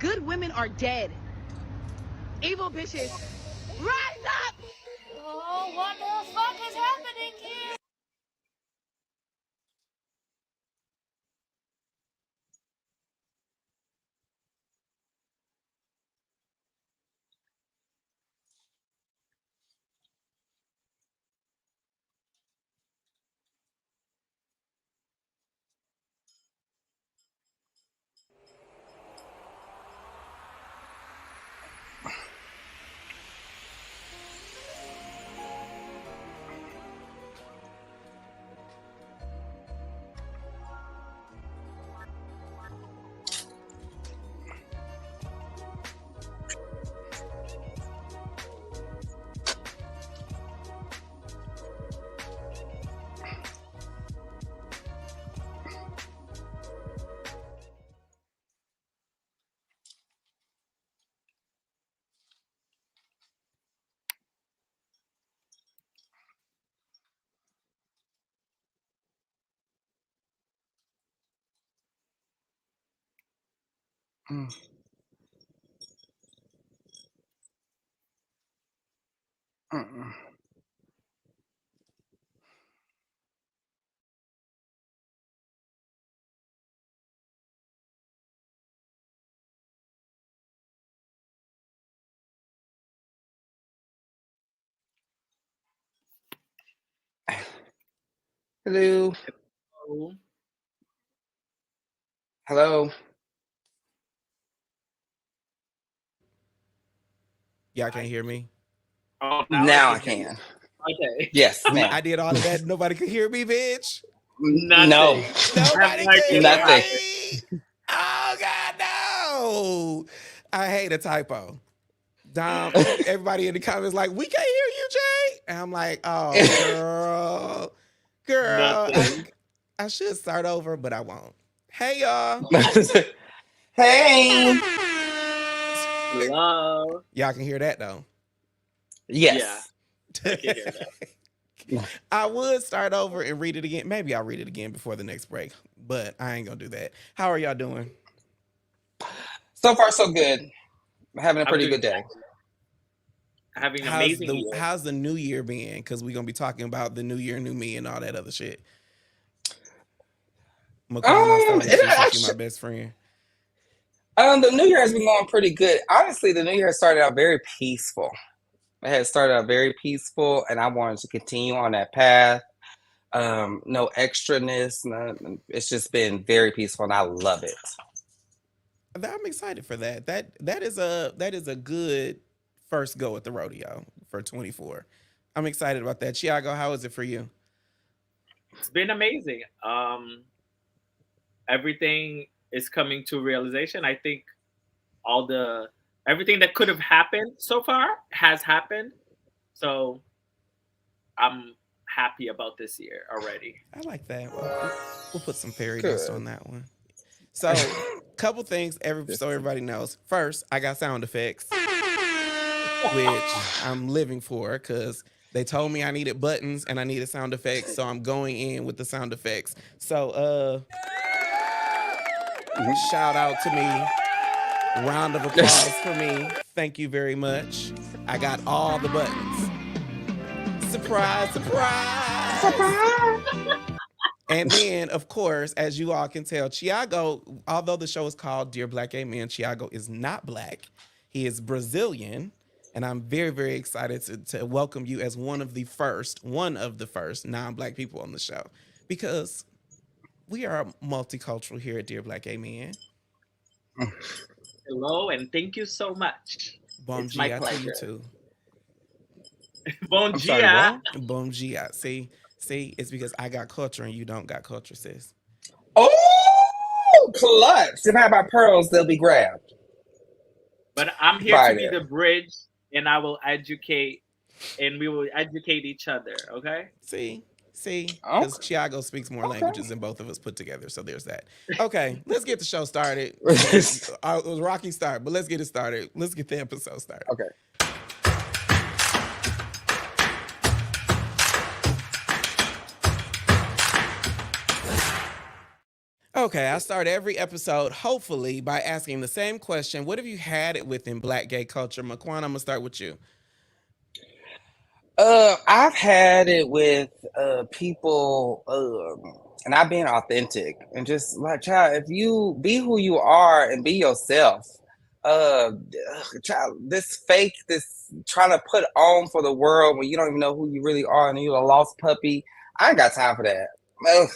good women are dead. Evil bitches, rise up! Oh, what the fuck is happening here? Hello. Oh, Hello. Y'all can't hear me? oh, Now I hear you. can. Okay. Yes, now. I did all of that. Nobody could hear me, bitch. Nothing. No. Nobody I'm like, could Nothing. hear me. Oh, God, no. I hate a typo. Dom, everybody in the comments like, we can't hear you, Jay. And I'm like, oh, girl. Nothing. I should start over, but I won't. Hey, y'all. Hey. Hello. Y'all can hear that, though. Yes. I can hear that. I would start over and read it again. Maybe I'll read it again before the next break, but I ain't gonna do that. How are y'all doing? So far, so good. Having a I'm pretty doing good day. Having an amazing year. How's the new year been? Because we're gonna be talking about the new year, new me, and all that other shit. MaQuan, I'll start with you since you're my best friend. The new year has been going pretty good. Honestly, the new year started out very peaceful. It had started out very peaceful, and I wanted to continue on that path. No extraness. It's just been very peaceful, and I love it. I'm excited for that. That is a good first go at the rodeo for 24. I'm excited about that. Thiago, how is it for you? It's been amazing. Everything is coming to realization. I think everything that could have happened so far has happened. So I'm happy about this year already. I like that. We'll put some fairy Good. dust on that one. So, couple things so everybody knows. First, I got sound effects, which I'm living for because they told me I needed buttons and I needed sound effects, so I'm going in with the sound effects. So, shout out to me. Round of applause for me. Thank you very much. I got all the buttons. Surprise, surprise. Surprise. And then, of course, as you all can tell, Thiago, although the show is called Dear Black Gay Men, Thiago is not black. He is Brazilian. And I'm very, very excited to welcome you as one of the first non-black people on the show. Because we are multicultural here at Dear Black Gay Men. Hello, and thank you so much. Bom It's my dia to pleasure. you too. Bom I'm sorry, dia. what? Bom dia. See, it's because I got culture and you don't got culture, sis. Oh, clutch. If I have my pearls, they'll be grabbed. But I'm here Bye to be there. the bridge, and I will educate, and we will educate each other. Okay. See, because Thiago speaks more languages than both of us put together. So there's that. Okay, let's get the show started. It was a rocky start, but let's get it started. Let's get the episode started. Okay. Okay, I start every episode, hopefully, by asking the same question. What have you had it with in Black gay culture? MaQuan, I'm going to start with you. I've had it with people, and I've been authentic and just like, child, if you be who you are and be yourself, child, this fake, this trying to put on for the world when you don't even know who you really are and you're a lost puppy. I ain't got time for that. Ugh,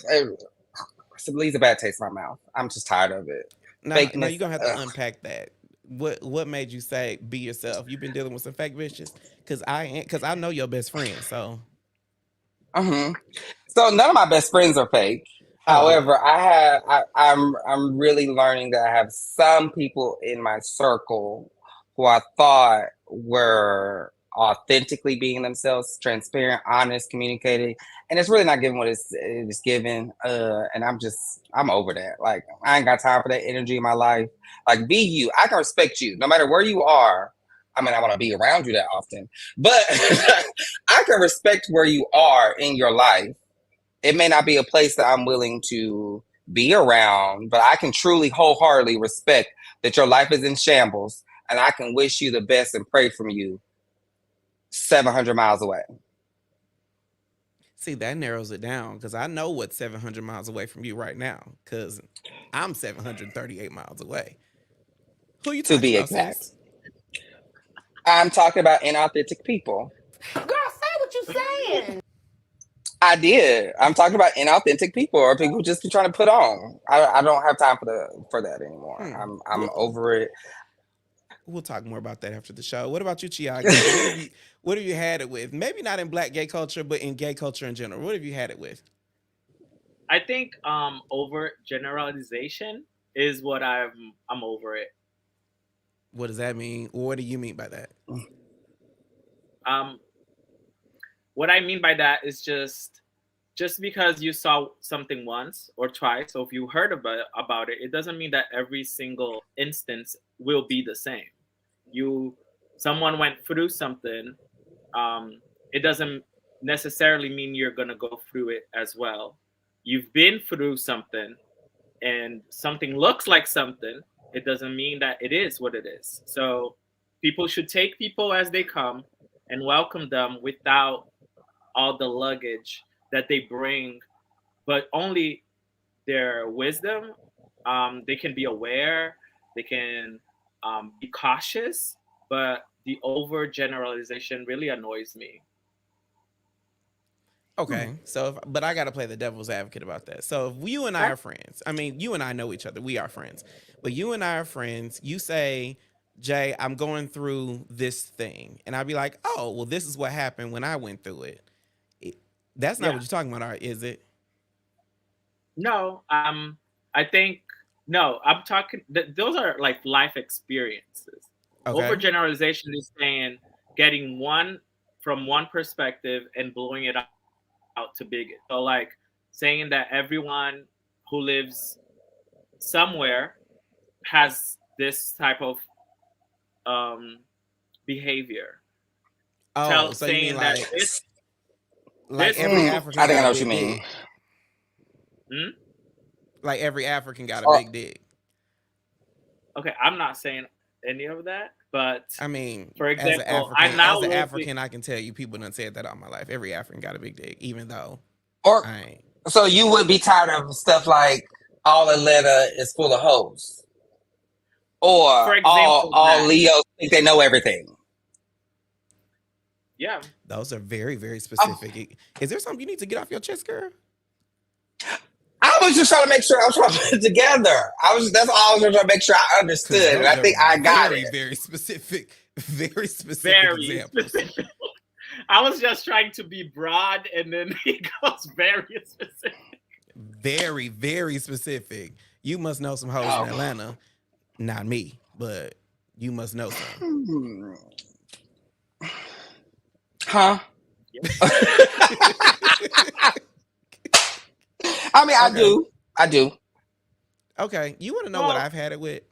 it leaves a bad taste in my mouth. I'm just tired of it. Now Fakeness. you're going to have to Ugh. unpack that. What made you say be yourself? You've been dealing with some fake bitches? Because I know your best friend, so. hmm So none of my best friends are fake. Oh, good. However, I'm really learning that I have some people in my circle who I thought were authentically being themselves, transparent, honest, communicating, and it's really not giving what it's giving. And I'm over that. Like I ain't got time for that energy in my life. Like be you. I can respect you no matter where you are. I mean, I want to be around you that often, but I can respect where you are in your life. It may not be a place that I'm willing to be around, but I can truly wholeheartedly respect that your life is in shambles and I can wish you the best and pray from you 700 miles away. See, that narrows it down because I know what's 700 miles away from you right now because I'm 738 miles away. Who you To talking be about, exact. sis? I'm talking about inauthentic people. Girl, say what you saying. I did. I'm talking about inauthentic people or people who just be trying to put on. I don't have time for that anymore. Hmm. I'm over it. We'll talk more about that after the show. What about you, Thiago? What have you had it with? Maybe not in Black gay culture, but in gay culture in general. What have you had it with? I think over generalization is what I'm over it. What does that mean? What do you mean by that? Um, what I mean by that is just because you saw something once or twice, so if you heard about it, it doesn't mean that every single instance will be the same. You Someone went through something, um, it doesn't necessarily mean you're gonna go through it as well. You've been through something and something looks like something, it doesn't mean that it is what it is. So people should take people as they come and welcome them without all the luggage that they bring, but only their wisdom. They can be aware, they can be cautious, but the overgeneralization really annoys me. Okay, but I got to play the devil's advocate about that. So if you and I Okay. are friends, I mean, you and I know each other, we are friends, but you and I are friends. You say, Jay, I'm going through this thing, and I'd be like, oh, well, this is what happened when I went through it. It- That's not Yeah. what you're talking about, is it? No, I think no. I'm talking. Those are like life experiences. Okay. Overgeneralization is saying getting one from one perspective and blowing it out to big. So like saying that everyone who lives somewhere has this type of um, behavior. Oh, so you mean Saying that like this every group of African I think I got know a what you big mean. dick? hmm? Like every African got a Oh, big dick. Okay, I'm not saying any of that, but I mean, for example, I now As an live. African, I can tell you people done said that all my life. Every African got a big dick, even though or I ain't. so you would be tired of stuff like all Atlanta is full of hoes, or For example, all that Leos think they know everything. yeah. Those are very, very Um, specific. Is there something you need to get off your chest, girl? I was just trying to make sure I was trying to put it together. That's all I was trying to make sure I Because understood, and I those are think I got very, it. very specific, very specific Very examples. specific. I was just trying to be broad, and then he goes very specific. Very, very specific. You must know some hoes in Oh. Atlanta. Not me, but you must know some. Hmm. Huh? Yeah. I mean, I Okay. do. I do. Okay. You want to know what Well, I've had it with?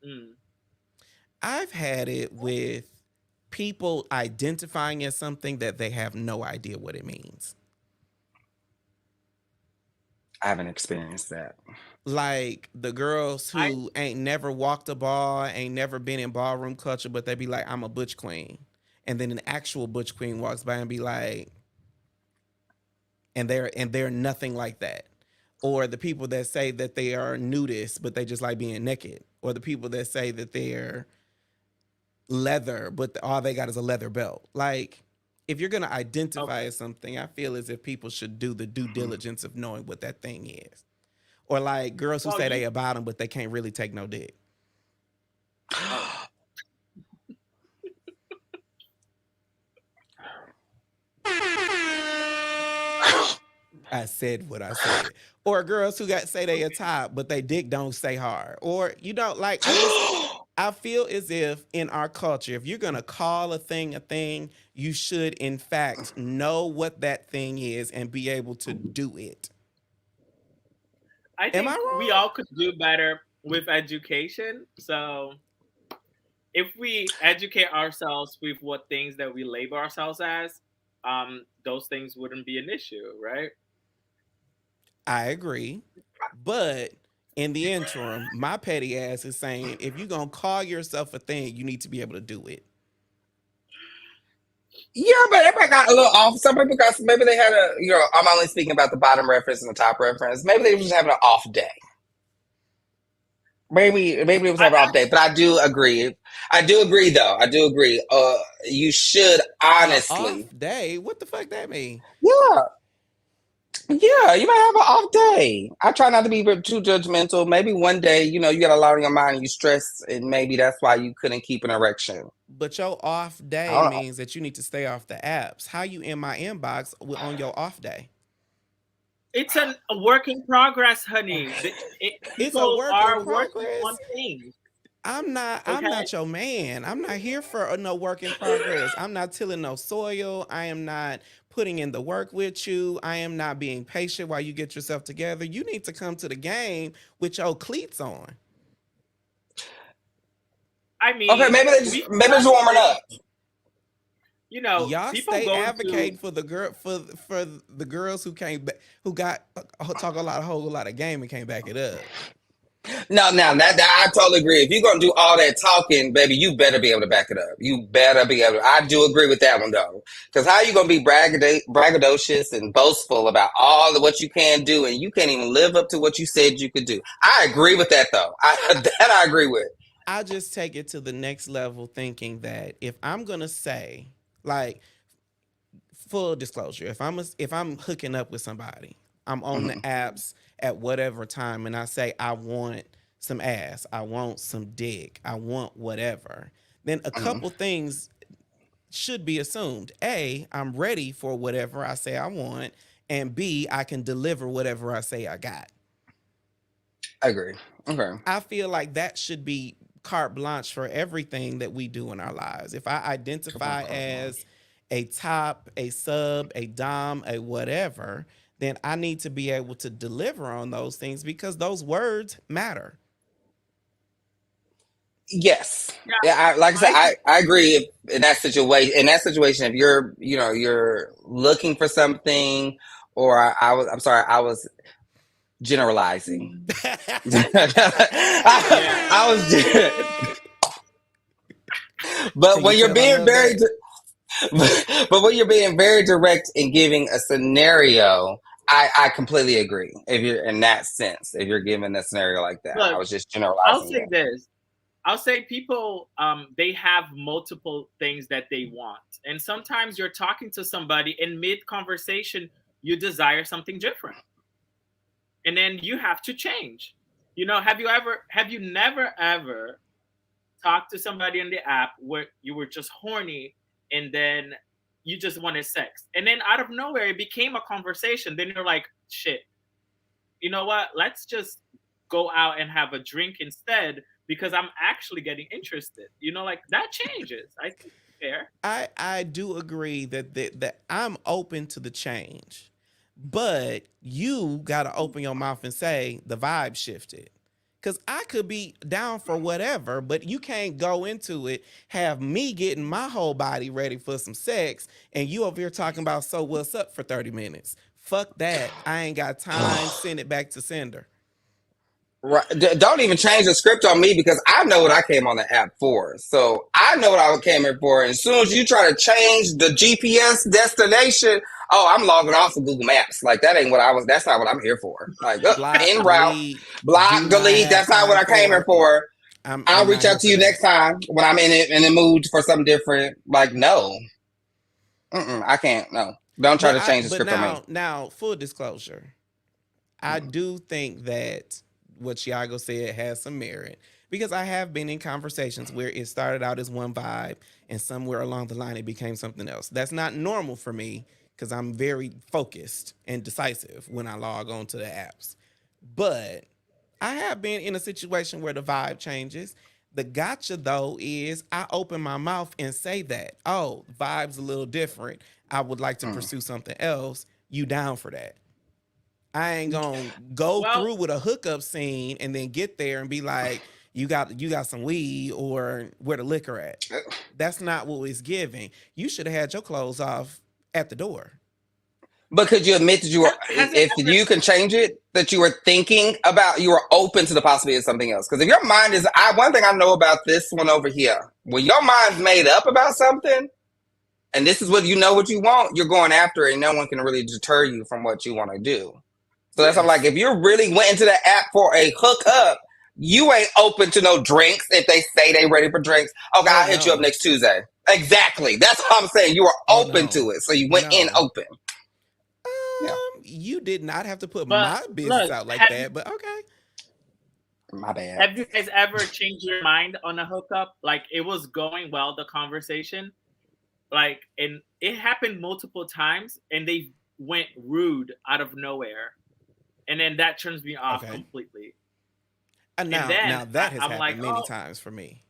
mm, I've had it with people identifying as something that they have no idea what it means. I haven't experienced that. Like the girls I who ain't never walked a bar, ain't never been in ballroom culture, but they be like, I'm a butch queen. And then an actual butch queen walks by and be like, and they're nothing like that. Or the people that say that they are nudists, but they just like being naked. Or the people that say that they're leather, but all they got is a leather belt. Like, if you're gonna identify okay. as something, I feel as if people should do the due diligence of knowing what that thing is. Or like girls who Well, say you they about them, but they can't really take no dick. oh I said what I said. Or girls who got say they a top, but they dick don't stay hard. Or like I feel as if in our culture, if you're gonna call a thing, you should in fact know what that thing is and be able to do it. I Am I think we wrong? all could do better with education. So if we educate ourselves with what things that we label ourselves as, those things wouldn't be an issue, right? I agree. But in the interim, my petty ass is saying if you're gonna call yourself a thing, you need to be able to do it. Yeah, but everybody got a little off. Some people got, maybe they had a, I'm only speaking about the bottom reference and the top reference. Maybe they were just having an off day. Maybe it was having an I off day. But I do agree. I do agree, though. I do agree. You should A off honestly. day? What the fuck that mean? Yeah, yeah, you might have an off day. I try not to be too judgmental. Maybe one day, you got a lot on your mind and you stress, and maybe that's why you couldn't keep an erection. But your off I day don't know. means that you need to stay off the apps. How you in my inbox on your off day? It's a work in progress, honey. It's a People work in are working on progress. things. I'm Okay. not your man. I'm not here for no work in progress. I'm not tilling no soil. I am not putting in the work with you. I am not being patient while you get yourself together. You need to come to the game with your cleats on. I Okay, mean, we've maybe they're just warming practiced. up. Y'all People stay go advocating into. for the girl for the girls who came back who got talk a whole lot of game and can't back it up. No, now that I totally agree. If you're gonna do all that talking, baby, you better be able to back it up. You better be able to. I do agree with that one though, because how you gonna be braggadocious and boastful about all of what you can do, and you can't even live up to what you said you could do? I agree with that though. That I agree with. I just take it to the next level thinking that if I'm gonna say, like, full disclosure, if I'm hooking up with somebody, I'm on the Mhm, apps at whatever time and I say I want some ass, I want some dick, I want whatever, then a mhm. couple things should be assumed. A, I'm ready for whatever I say I want, and B, I can deliver whatever I say I got. I agree. Okay. I feel like that should be carte blanche for everything that we do in our lives. If I identify as a top, a sub, a dom, a whatever, then I need to be able to deliver on those things because those words matter. Yes. Yeah, Yeah, like I said, I I agree. If in that situation, if you're looking for something, or I'm sorry, I was generalizing. yeah. I was, but Can you when you're tell I being love that? but when you're being very direct in giving a scenario, I completely agree. If you're in that sense, if you're giving a scenario like that, I Look, was just I'll generalizing say it. this. I'll say people they have multiple things that they want. And sometimes you're talking to somebody in mid conversation, you desire something different. And then you have to change. Have you never ever talked to somebody on the app where you were just horny and then you just wanted sex. And then out of nowhere it became a conversation. Then you're like, shit, you know what? Let's just go out and have a drink instead because I'm actually getting interested. Like that changes. I think it's fair. I do agree that I'm open to the change, but you gotta open your mouth and say the vibe shifted. Cause I could be down for whatever, but you can't go into it, have me getting my whole body ready for some sex, and you over here talking about so what's up for 30 minutes. Fuck that. I ain't got time. Send it back to sender. Right. Don't even change the script on me because I know what I came on the app for. So I know what I came here for. And as soon as you try to change the GPS destination, oh, I'm logging off of Google Maps. Like that ain't what I was. That's not what I'm here for. Like Block, en route, delete. Do block, not delete. have That's not what time I came for here it. for. I'm I'll not reach here out to for you that. next time when I'm in the mood for something different. Like no, I can't. No, don't try to change the But script on me. now, full disclosure, I do think that what Thiago said has some merit because I have been in conversations where it started out as one vibe and somewhere along the line it became something else. That's not normal for me because I'm very focused and decisive when I log on to the apps. But I have been in a situation where the vibe changes. The gotcha though is I open my mouth and say that, oh, vibe's a little different. I would like to pursue something else. You down for that? I ain't gonna go Well, through with a hookup scene and then get there and be like, you got some weed or where the liquor at. That's not what it's giving. You should have had your clothes off at the door. But could you admit that you were, has it if ever, you can change it, that you were thinking about, you were open to the possibility of something else? Because if your mind is, one thing I know about this one over here, when your mind's made up about something, and this is what you know what you want, you're going after it, and no one can really deter you from what you want to do. So that's I'm like, Yes. if you really went into the app for a hookup, you ain't open to no drinks if they say they ready for drinks. Okay, Oh I'll hit you up no. next Tuesday. Exactly. That's what I'm saying. You were Oh open no. to it. So you went in No. open. Yeah. You did not have to put but my business look, out like that, but okay. My bad. have you guys ever changed your mind on a hookup? Like it was going well, the conversation, like, and it happened multiple times, and they went rude out of nowhere, and then that turns me off Okay. completely. And And now then that has I'm like, happened many oh, times for me.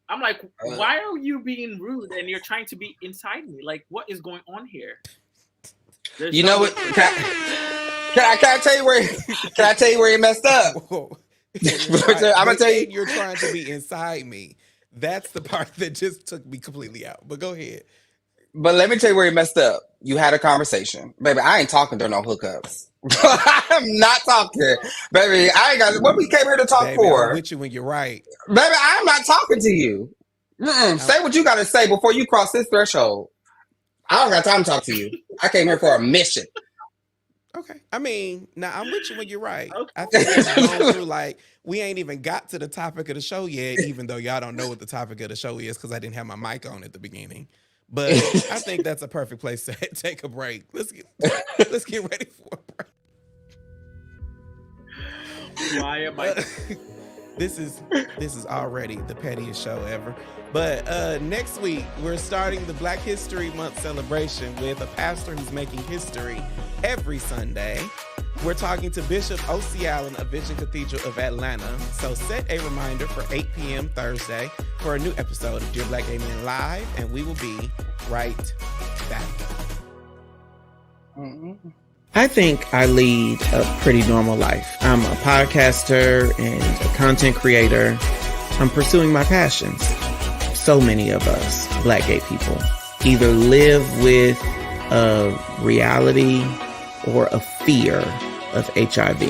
I'm like, Uh, why are you being rude and you're trying to be inside me? Like, what is going on here? There's you no know what? Can I tell you where? Can I tell you where you messed up? Whoa. I'm gonna They tell you. said you're trying to be inside me. That's the part that just took me completely out. But go ahead. But let me tell you where you messed up. You had a conversation, baby. I ain't talking during no hookups. I'm not talking, baby. I ain't got what we came here to talk Baby, I'm for, with you when you're right. baby. I'm not talking to you. I'm, Say what you got to say before you cross this threshold. I don't got time to talk to you. I came here for a okay. mission. Okay. I mean, now I'm with you when you're right. okay. I think we've gone through like we ain't even got to the topic of the show yet, even though y'all don't know what the topic of the show is because I didn't have my mic on at the beginning. But I think that's a perfect place to take a break. Let's get ready for a break. Why am I? This is already the pettiest show ever. But next week we're starting the Black History Month celebration with a pastor who's making history every Sunday. We're talking to Bishop O.C. Allen of Vision Cathedral of Atlanta. So set a reminder for 8 p.m. Thursday for a new episode of Dear Black Gay Men Live, and we will be right back. I think I lead a pretty normal life. I'm a podcaster and a content creator. I'm pursuing my passions. So many of us, Black gay people, either live with a reality or a fear of HIV.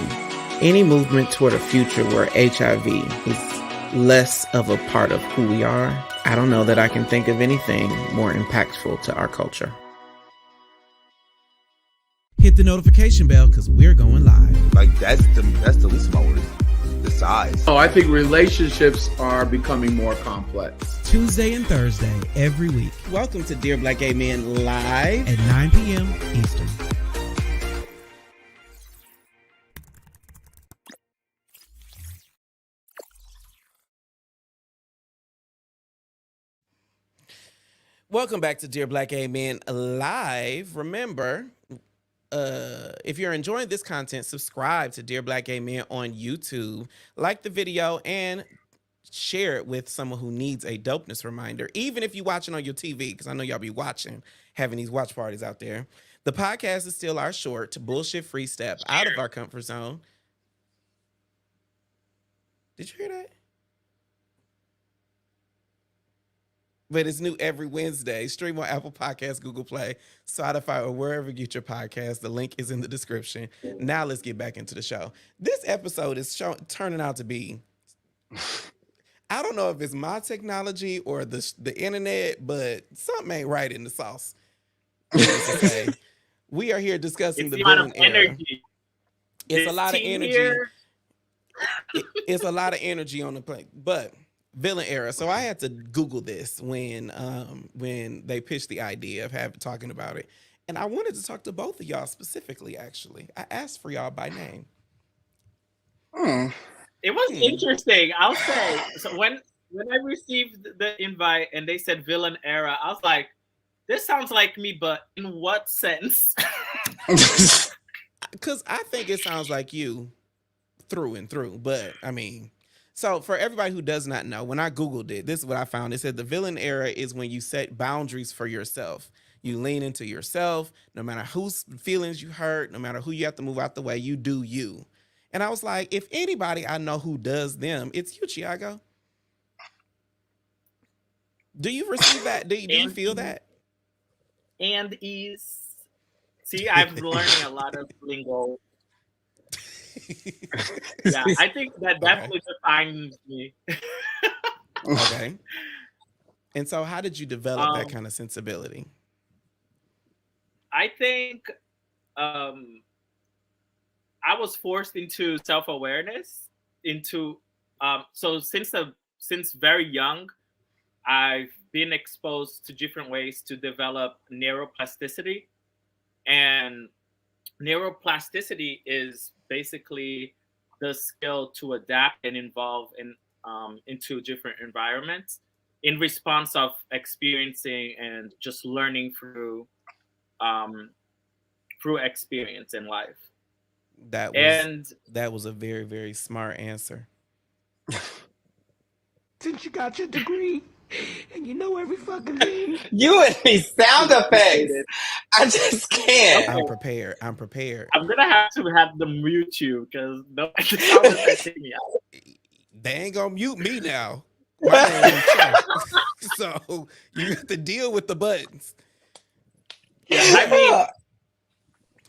Any movement toward a future where HIV is less of a part of who we are, I don't know that I can think of anything more impactful to our culture. Hit the notification bell because we're going live. Like that's the least of my worries. The size. Oh, I think relationships are becoming more complex. Tuesday and Thursday every week. Welcome to Dear Black Gay Men Live at 9 p.m. Eastern. Welcome back to Dear Black Gay Men Live. Remember, if you're enjoying this content, subscribe to Dear Black Gay Men on YouTube, like the video, and share it with someone who needs a dopeness reminder, even if you're watching on your TV, because I know y'all be watching, having these watch parties out there. The podcast is still our short, bullshit-free step out of our comfort zone. Did you hear that? but it's new every Wednesday. Stream on Apple Podcasts, Google Play, Spotify, or wherever you get your podcast. The link is in the description. Now let's get back into the show. This episode is turning out to be, I don't know if it's my technology or the internet, but something ain't right in the sauce. We are here discussing It's the the amount Villian of Era. energy. It's a This lot of team energy. here- It's a lot of energy on the plate, but Villian Era. So I had to Google this when they pitched the idea of talking about it, and I wanted to talk to both of y'all specifically. Actually, I asked for y'all by name. It was interesting, I'll say. So when I received the invite and they said Villian Era, I was like, this sounds like me, but in what sense? Because I think it sounds like you through and through. But I mean, so for everybody who does not know, when I Googled it, this is what I found. It said the Villian Era is when you set boundaries for yourself. You lean into yourself, no matter whose feelings you hurt, no matter who you have to move out the way, you do you. And I was like, if anybody I know who does them, it's you, Thiago. Do you receive that? Do you feel that? And ease. See, I'm learning a lot of lingo. Yeah, I think that definitely defines me. Okay. And so how did you develop that kind of sensibility? I think I was forced into self-awareness, so since very young, I've been exposed to different ways to develop neuroplasticity. And neuroplasticity is basically the skill to adapt and evolve into different environments in response of experiencing and just learning through experience in life. That was a very, very smart answer. Since you got your degree and you know every fucking thing. You and these sound effects. I just can't. I'm prepared. I'm gonna have to have them mute you because the sound effects take me out. They ain't gonna mute me now. My name is Trey. So you have to deal with the buttons. Yeah, I mean,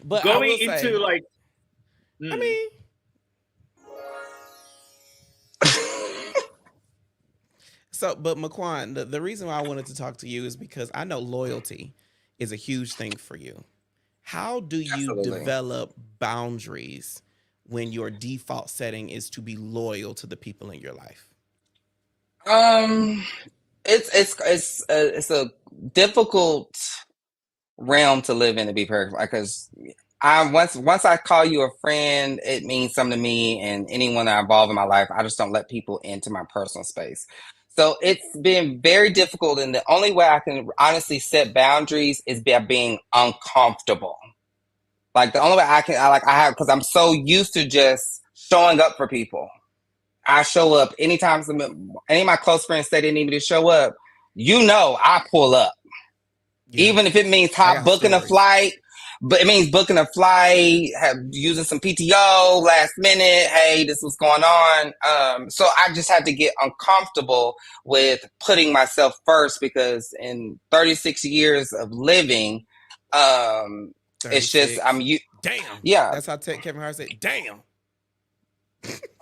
but going into like, I mean, so, but MaQuan, the reason why I wanted to talk to you is because I know loyalty is a huge thing for you. How do you develop boundaries when your default setting is to be loyal to the people in your life? It's a difficult realm to live in, to be perfect, because once I call you a friend, it means something to me, and anyone that I involve in my life, I just don't let people into my personal space. So it's been very difficult, and the only way I can honestly set boundaries is by being uncomfortable. Like the only way I have, because I'm so used to just showing up for people. I show up anytime any of my close friends say they need me to show up. I pull up. Yeah. Even if it means booking a flight, but it means booking a flight, using some PTO last minute. Hey, this was going on. So I just had to get uncomfortable with putting myself first, because in 36 years of living, it's just damn. Yeah, that's how Kevin Hart said. Damn.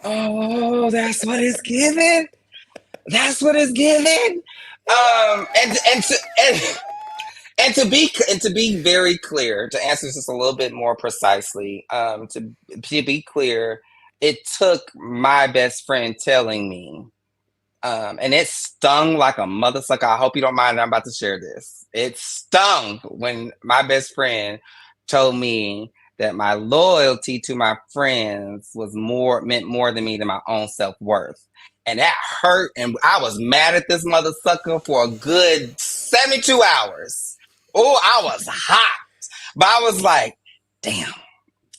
Oh, that's what it's given. That's what it's given. And to be very clear, to answer this a little bit more precisely, to be clear, it took my best friend telling me, and it stung like a motherfucker. I hope you don't mind. I'm about to share this. It stung when my best friend told me that my loyalty to my friends meant more to me than my own self-worth. And that hurt, and I was mad at this motherfucker for a good 72 hours. Oh, I was hot. But I was like, damn,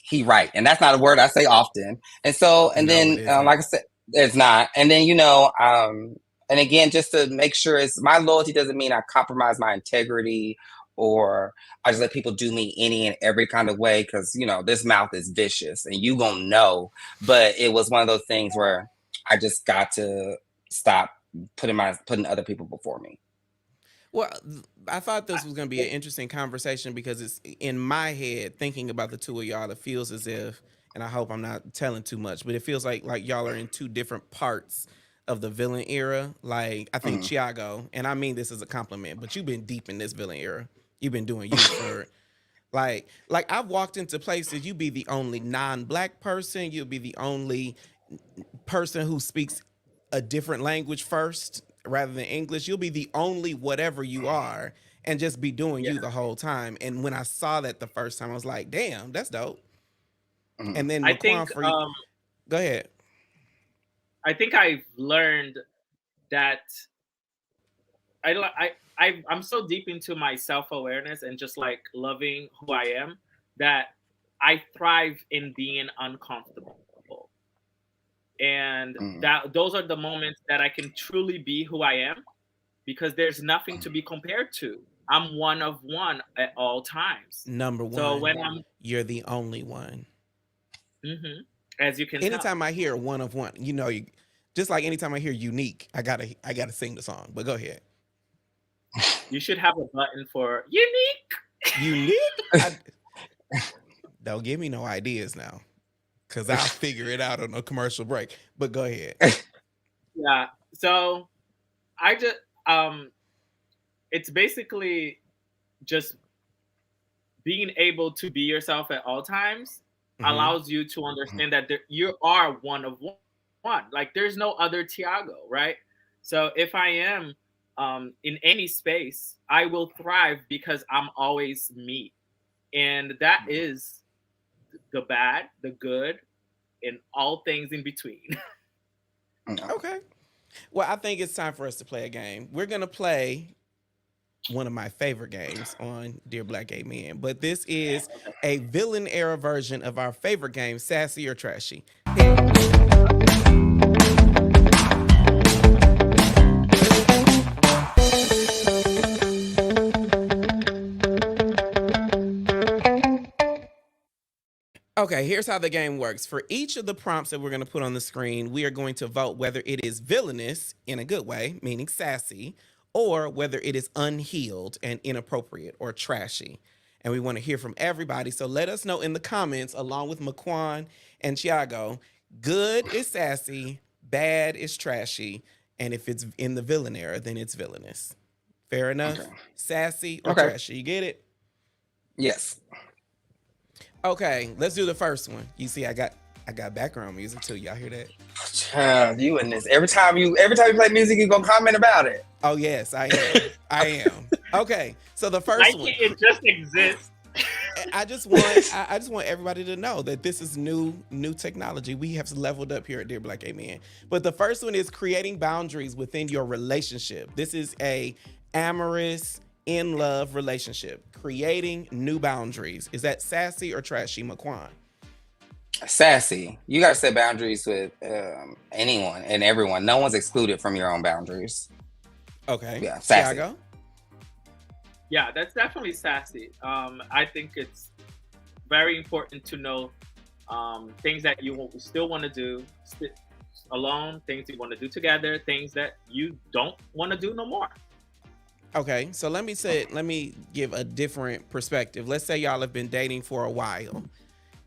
he right. And that's not a word I say often. And so, and then, like I said, it's not. And then, and again, just to make sure, my loyalty doesn't mean I compromise my integrity or I just let people do me any and every kind of way, because, this mouth is vicious and you gonna know. But it was one of those things where I just got to stop putting other people before me. Well, I thought this was going to be an interesting conversation because it's in my head thinking about the two of y'all. It feels as if, and I hope I'm not telling too much, but it feels like y'all are in two different parts of the villain era. Like I think Thiago, and I mean this as a compliment, but you've been deep in this villain era. You've been doing you for like I've walked into places. You be the only non-black person. You'll be the only person who speaks a different language first rather than English. You'll be the only whatever you are and just be doing Yeah. you the whole time. And when I saw that the first time, I was like, damn, that's dope. And then I MaQuan think for you. Go ahead. I think I've learned that I'm so deep into my self-awareness and just like loving who I am that I thrive in being uncomfortable. And that those are the moments that I can truly be who I am because there's nothing to be compared to. I'm one of one at all times. Number one. So when you're the only one. As you can anytime I hear one of one, you know, just like anytime I hear unique, I gotta sing the song. But go ahead. You should have a button for unique. Unique? Don't give me no ideas now. Because I'll figure it out on a commercial break. But go ahead. Yeah. So I just it's basically just being able to be yourself at all times allows you to understand that you are one of one. Like there's no other Thiago, right? So if I am in any space, I will thrive because I'm always me. And that is the bad, the good, and all things in between. Okay. Well, I think it's time for us to play a game. We're going to play one of my favorite games on Dear Black Gay Men, but this is a Villian Era version of our favorite game, Sassy or Trashy. Okay, here's how the game works. For each of the prompts that we're going to put on the screen, we are going to vote whether it is villainous in a good way, meaning sassy, or whether it is unhealed and inappropriate or trashy. And we want to hear from everybody. So let us know in the comments, along with MaQuan and Thiago, good is sassy, bad is trashy, and if it's in the villain era, then it's villainous. Fair enough? Okay. Sassy or trashy. You get it? Yes. Okay, let's do the first one. You see, I got background music too. Y'all hear that? Child, you and this. Every time you play music, you gonna comment about it. Oh yes, I am. I am. Okay, so the first one. It just exists. I just want everybody to know that this is new technology. We have leveled up here at Dear Black Gay Men. But the first one is creating boundaries within your relationship. This is a amorous, in love relationship. Creating new boundaries. Is that sassy or trashy, MaQuan? Sassy. You got to set boundaries with anyone and everyone. No one's excluded from your own boundaries. Okay. Yeah, sassy. Thiago? Yeah, that's definitely sassy. I think it's very important to know things that you still want to do alone, things you want to do together, things that you don't want to do no more. Okay, so let me give a different perspective. Let's say y'all have been dating for a while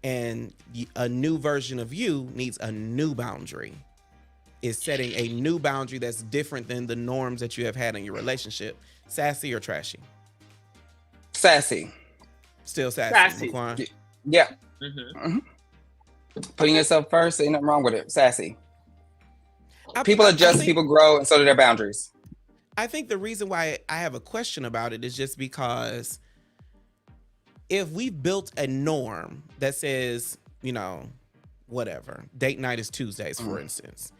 and a new version of you needs a new boundary. Is setting a new boundary that's different than the norms that you have had in your relationship. Sassy or trashy? Sassy. Still sassy. MaQuan? Yeah. Putting yourself first, ain't nothing wrong with it. Sassy. People adjust, people grow, and so do their boundaries. I think the reason why I have a question about it is just because if we built a norm that says, you know, whatever, date night is Tuesdays, for instance,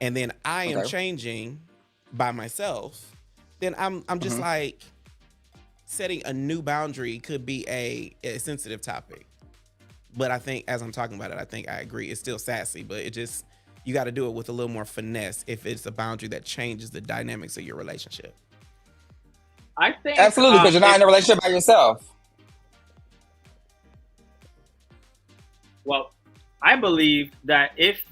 and then I am changing by myself, then I'm just like, setting a new boundary could be a sensitive topic. But I think as I'm talking about it, I think I agree. It's still sassy, but it just, you got to do it with a little more finesse if it's a boundary that changes the dynamics of your relationship. I think absolutely, because you're not in a relationship by yourself. Well, I believe that if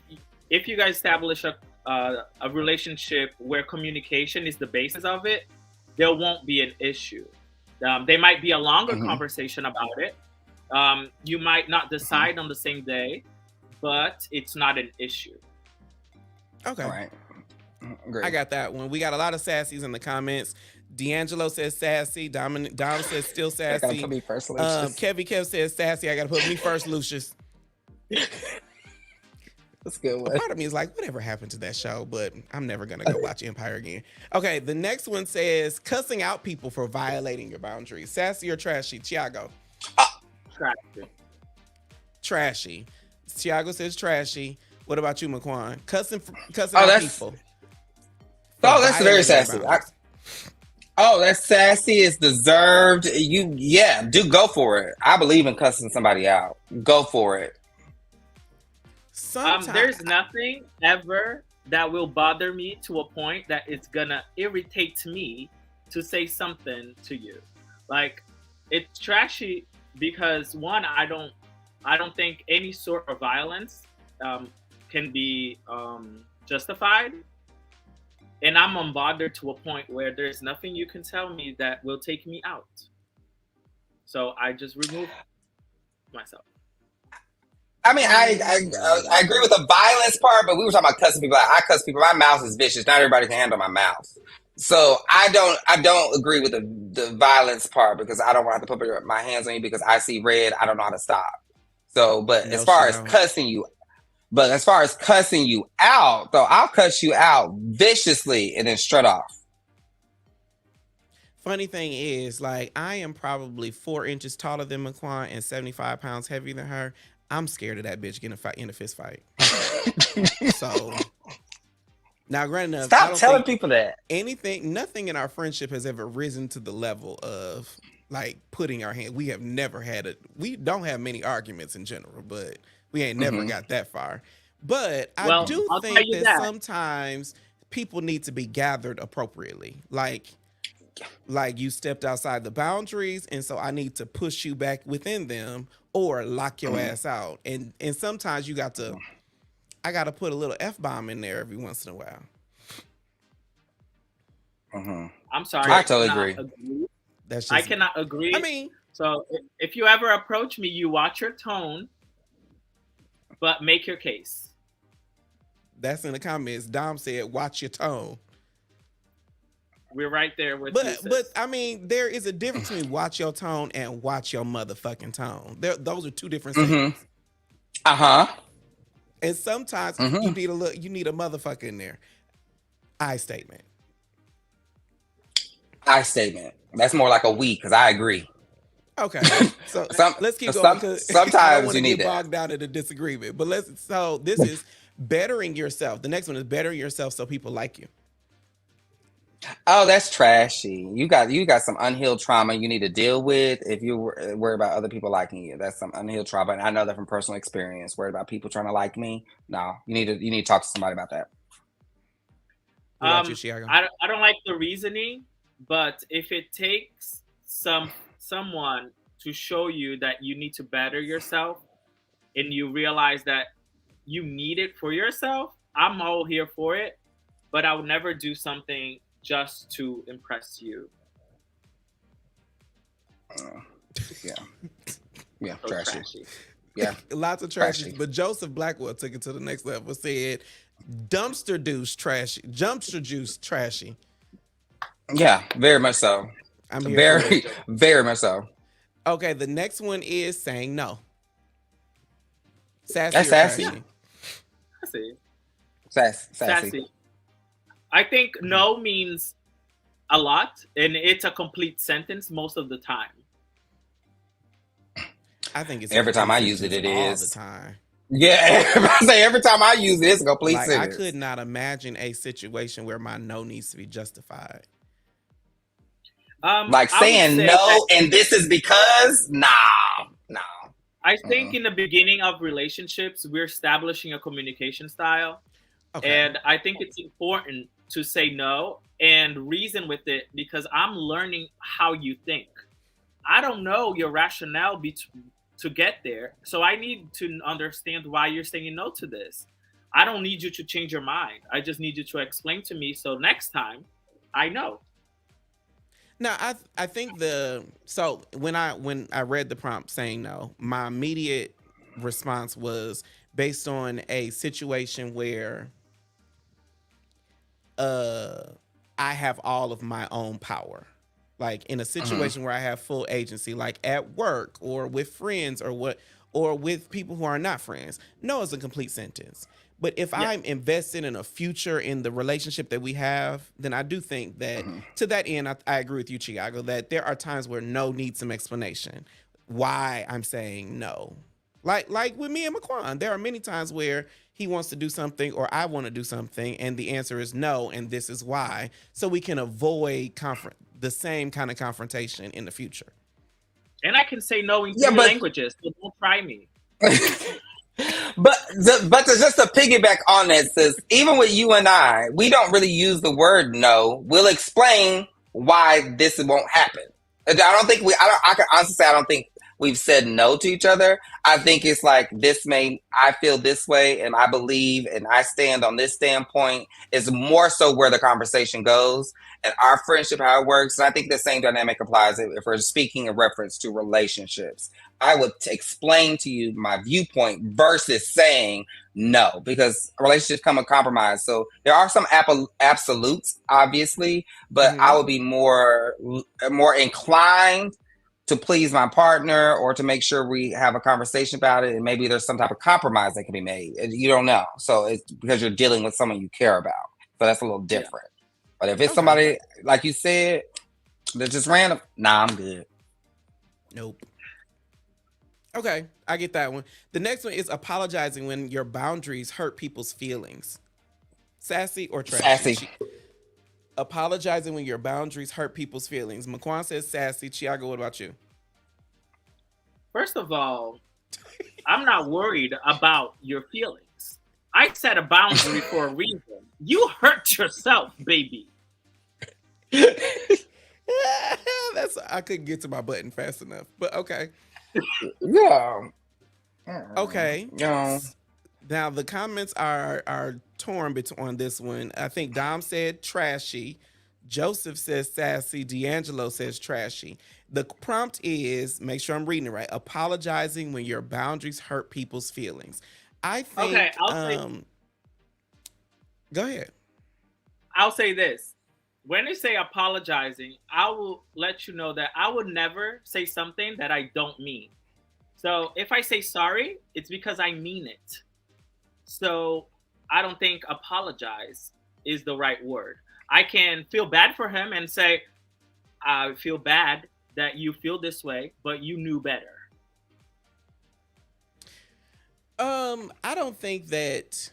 you guys establish a relationship where communication is the basis of it, there won't be an issue. They might be a longer conversation about it. You might not decide on the same day, but it's not an issue. Okay. All right. Great. I got that one. We got a lot of sassies in the comments. D'Angelo says sassy. Dom says still I gotta sassy. put me first, Lucius. Kevy Kev says sassy. I gotta put me first, Lucius. That's a good A one. part of me is like, whatever happened to that show? But I'm never gonna go watch Empire again. Okay, the next one says cussing out people for violating your boundaries. Sassy or trashy? Thiago. Trashy. Trashy. Thiago says trashy. What about you, MaQuan? Cussing out people. Oh, that's very sassy. That's sassy. It's deserved. Do go for it. I believe in cussing somebody out. Go for it. There's nothing ever that will bother me to a point that it's gonna irritate me to say something to you. Like, it's trashy because one, I don't think any sort of violence can be justified. And I'm unbothered to a point where there's nothing you can tell me that will take me out. So I just remove myself. I mean, I agree with the violence part, but we were talking about cussing people out. I cuss people. My mouth is vicious. Not everybody can handle my mouth. So I don't agree with the violence part because I don't want to have to put my hands on you because I see red. I don't know how to stop. So, but as far as cussing you out, though, I'll cuss you out viciously and then strut off. Funny thing is, like, I am probably 4 inches taller than MaQuan and 75 pounds heavier than her. I'm scared of that bitch getting in a fist fight. So now, granted enough, stop telling people that nothing in our friendship has ever risen to the level of like putting our hand. We have never had we don't have many arguments in general, but we ain't never got that far. But I do think that sometimes people need to be gathered appropriately. Like you stepped outside the boundaries, and so I need to push you back within them or lock your ass out. And sometimes I got to put a little F-bomb in there every once in a while. I'm sorry. I totally agree. I cannot agree. I mean, so if you ever approach me, you watch your tone, but make your case. That's in the comments. Dom said, watch your tone. We're right there with you, but I mean, there is a difference between watch your tone and watch your motherfucking tone. Those are two different things. And sometimes you need a motherfucker in there. I statement. That's more like a we, because I agree. Okay, so let's keep going. Sometimes I don't want to you need get bogged down in a disagreement. But this is bettering yourself. The next one is bettering yourself so people like you. Oh, that's trashy. You got some unhealed trauma you need to deal with if you worry about other people liking you. That's some unhealed trauma, and I know that from personal experience. Worried about people trying to like me? No, you need to talk to somebody about that. What about you, Thiago? I don't like the reasoning, but if it takes someone to show you that you need to better yourself, and you realize that you need it for yourself, I'm all here for it. But I would never do something just to impress you. Yeah, So trashy. Yeah, lots of trashy. But Joseph Blackwell took it to the next level. Said, "Dumpster juice trashy." Yeah, very much so. I'm here very, very much so. Okay, the next one is saying no. Sassy. That's sassy. Sassy. I think no means a lot, and it's a complete sentence most of the time. I think it's every time I use it, it all is the time. Yeah, I say every time I use it, it's a complete sentence. I could not imagine a situation where my no needs to be justified. Like saying no, and this is because no. I think in the beginning of relationships, we're establishing a communication style. Okay. And I think it's important to say no and reason with it because I'm learning how you think. I don't know your rationale to get there. So I need to understand why you're saying no to this. I don't need you to change your mind. I just need you to explain to me so next time I know. No, I think when I read the prompt saying no, my immediate response was based on a situation where I have all of my own power. Like in a situation where I have full agency, like at work or with friends or with people who are not friends. No is a complete sentence. But if I'm invested in a future in the relationship that we have, then I do think that to that end, I agree with you, Thiago, that there are times where no needs some explanation. Why I'm saying no. Like with me and MaQuan, there are many times where he wants to do something or I want to do something, and the answer is no, and this is why. So we can avoid the same kind of confrontation in the future. And I can say no in 3 languages, so don't try me. But just to piggyback on that, sis, even with you and I, we don't really use the word no. We'll explain why this won't happen. I can honestly say I don't think we've said no to each other. I think it's like I feel this way and I believe and I stand on this standpoint is more so where the conversation goes and our friendship, how it works. And I think the same dynamic applies if we're speaking in reference to relationships. I would explain to you my viewpoint versus saying no, because relationships come with compromise. So there are some absolutes, obviously, but I would be more inclined to please my partner or to make sure we have a conversation about it, and maybe there's some type of compromise that can be made. You don't know, so it's because you're dealing with someone you care about. So that's a little different. But if it's somebody like you said that's just random, nah, I'm good. Nope. Okay, I get that one. The next one is apologizing when your boundaries hurt people's feelings. Sassy or trashy? Sassy. Apologizing when your boundaries hurt people's feelings. MaQuan says sassy. Thiago, what about you? First of all, I'm not worried about your feelings. I set a boundary for a reason. You hurt yourself, baby. I couldn't get to my button fast enough, but okay. Yeah. Okay. Yeah. Now the comments are torn on this one. I think Dom said trashy. Joseph says sassy. D'Angelo says trashy. The prompt is, make sure I'm reading it right, apologizing when your boundaries hurt people's feelings. I think. Okay, go ahead. I'll say this. When they say apologizing, I will let you know that I would never say something that I don't mean. So if I say sorry, it's because I mean it. So I don't think apologize is the right word. I can feel bad for him and say, I feel bad that you feel this way, but you knew better. I don't think that,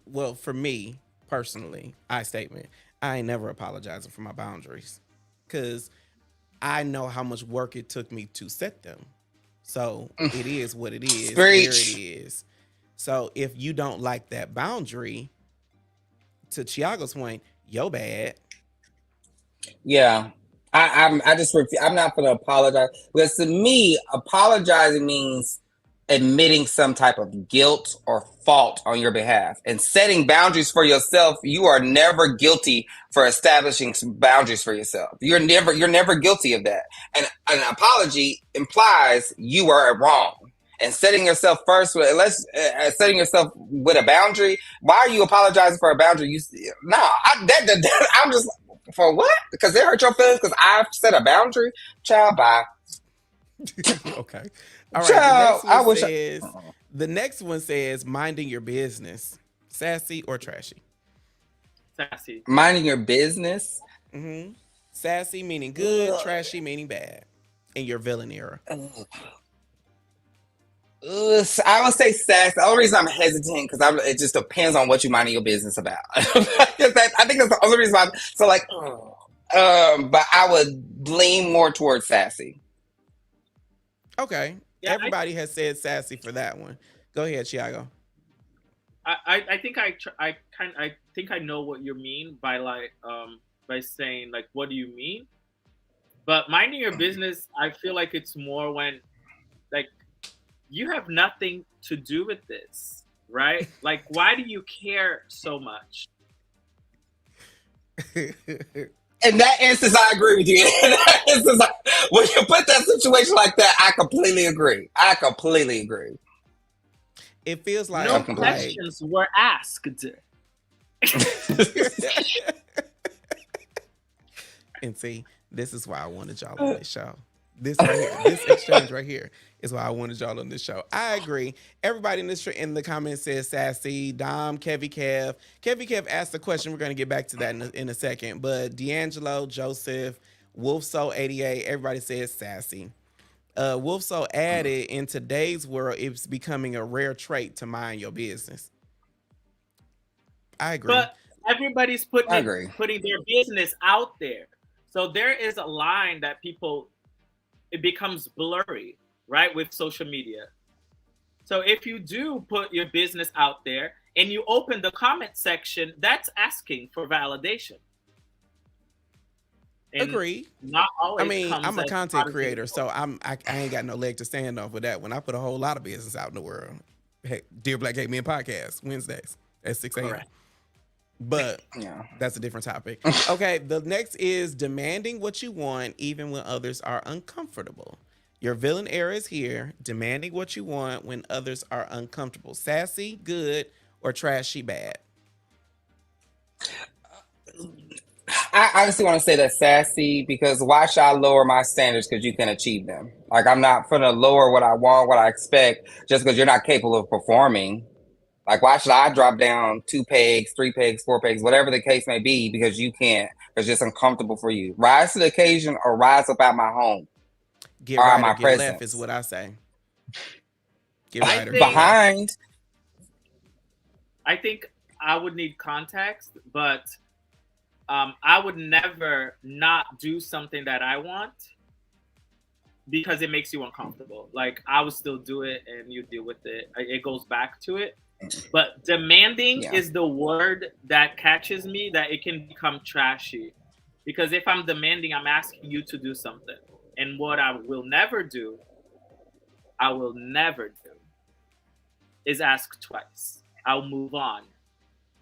well, for me personally, I ain't never apologizing for my boundaries because I know how much work it took me to set them. So it is what it is, where it is. So if you don't like that boundary, to Thiago's point, yo bad. Yeah. I'm not going to apologize because to me, apologizing means admitting some type of guilt or fault on your behalf and setting boundaries for yourself. You are never guilty for establishing some boundaries for yourself. You're never guilty of that. And an apology implies you are wrong. And setting yourself first, setting yourself with a boundary. Why are you apologizing for a boundary? I'm just for what? Because they hurt your feelings because I've set a boundary. Child, bye. Okay. All right. The next one says minding your business. Sassy or trashy? Sassy. Minding your business. Mm-hmm. Sassy meaning good, trashy meaning bad. In your Villian Era. I would say sass. The only reason I'm hesitant because it just depends on what you minding your business about. I think that's the only reason. But I would lean more towards sassy. Okay. Yeah, everybody has said sassy for that one. Go ahead, Thiago. I think I think I know what you mean by by saying like what do you mean? But minding your business, I feel like it's more when like you have nothing to do with this, right? Like why do you care so much? In that instance, I agree with you. In that instance, when you put that situation like that, I completely agree. It feels No like questions were asked. and see, this is why I wanted y'all on this show. This right here, this exchange right here is why I wanted y'all on this show. I agree. Everybody in the comments says Sassy, Dom, Kevy Kev asked the question. We're going to get back to that in a second. But D'Angelo, Joseph, Wolfso88, everybody says Sassy. Wolfso added, in today's world, it's becoming a rare trait to mind your business. I agree. But everybody's putting agree. putting their business out there. So there is a line that it becomes blurry, right, with social media. So if you do put your business out there and you open the comment section, that's asking for validation. And Agreed. Not always. I mean, I'm a as content creator, so I ain't got no leg to stand off with that one. I put a whole lot of business out in the world. Hey, Dear Black Gay Men podcast, Wednesdays at 6 a.m. Correct. But that's a different topic. Okay, the next is demanding what you want even when others are uncomfortable. Your Villian Era is here, demanding what you want when others are uncomfortable. Sassy, good, or trashy, bad? I honestly want to say that Sassy, because why should I lower my standards because you can achieve them? Like, I'm not going to lower what I want, what I expect, just because you're not capable of performing. Like, why should I drop down 2 pegs, 3 pegs, 4 pegs, whatever the case may be, because you can't, because it's uncomfortable for you? Rise to the occasion or rise up out my home. Get or right my or get presence. left is what I say. Get right or get behind. left. I think I would need context, but I would never not do something that I want because it makes you uncomfortable. Like, I would still do it and you deal with it. It goes back to it. But demanding is the word that catches me, that it can become trashy. Because if I'm demanding, I'm asking you to do something. And what I will never do is ask twice. I'll move on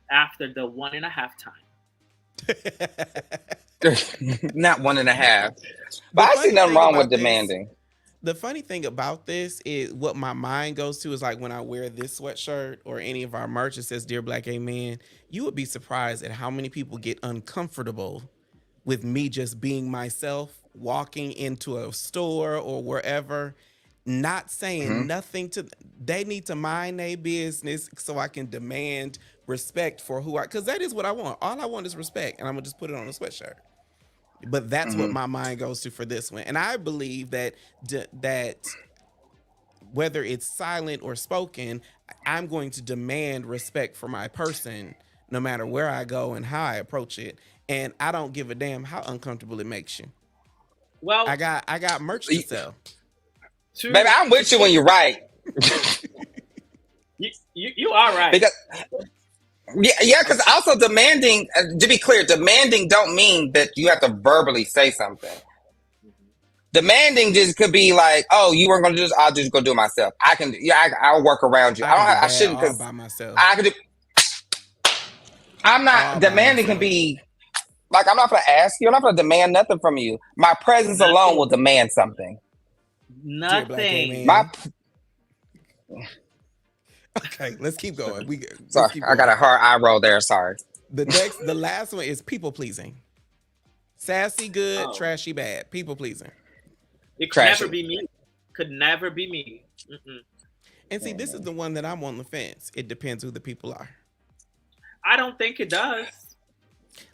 after the 1.5 time. Not 1.5. But I see nothing wrong with demanding. The funny thing about this is what my mind goes to is like when I wear this sweatshirt or any of our merch that says Dear Black Gay Men, you would be surprised at how many people get uncomfortable with me just being myself, walking into a store or wherever, not saying nothing to, they need to mind their business so I can demand respect for who because that is what I want. All I want is respect, and I'm gonna just put it on a sweatshirt. But that's what my mind goes to for this one. And I believe that that whether it's silent or spoken, I'm going to demand respect for my person no matter where I go and how I approach it. And I don't give a damn how uncomfortable it makes you. Well, I got merch to sell. Baby, I'm with you when you're right. You are right. Because because also demanding, to be clear, demanding don't mean that you have to verbally say something. Demanding just could be like, oh, you weren't going to do this, I'll just go do it myself. I'll work around you. I shouldn't, because by myself. I could do. I'm not demanding. Can be like, I'm not going to ask you. I'm not going to demand nothing from you. My presence alone will demand something. Nothing. Okay, let's keep going. Sorry, I got a hard eye roll there. Sorry. The last one is people pleasing. Sassy good, trashy bad. People pleasing. It could never be me. Could never be me. And see, this is the one that I'm on the fence. It depends who the people are. I don't think it does.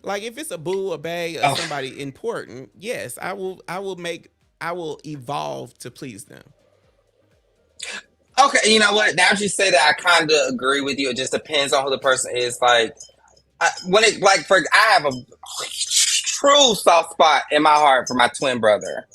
Like if it's a boo, a bae, or somebody important, yes, I will evolve to please them. Okay, you know what? Now that you say that, I kind of agree with you. It just depends on who the person is. Like, I have a true soft spot in my heart for my twin brother.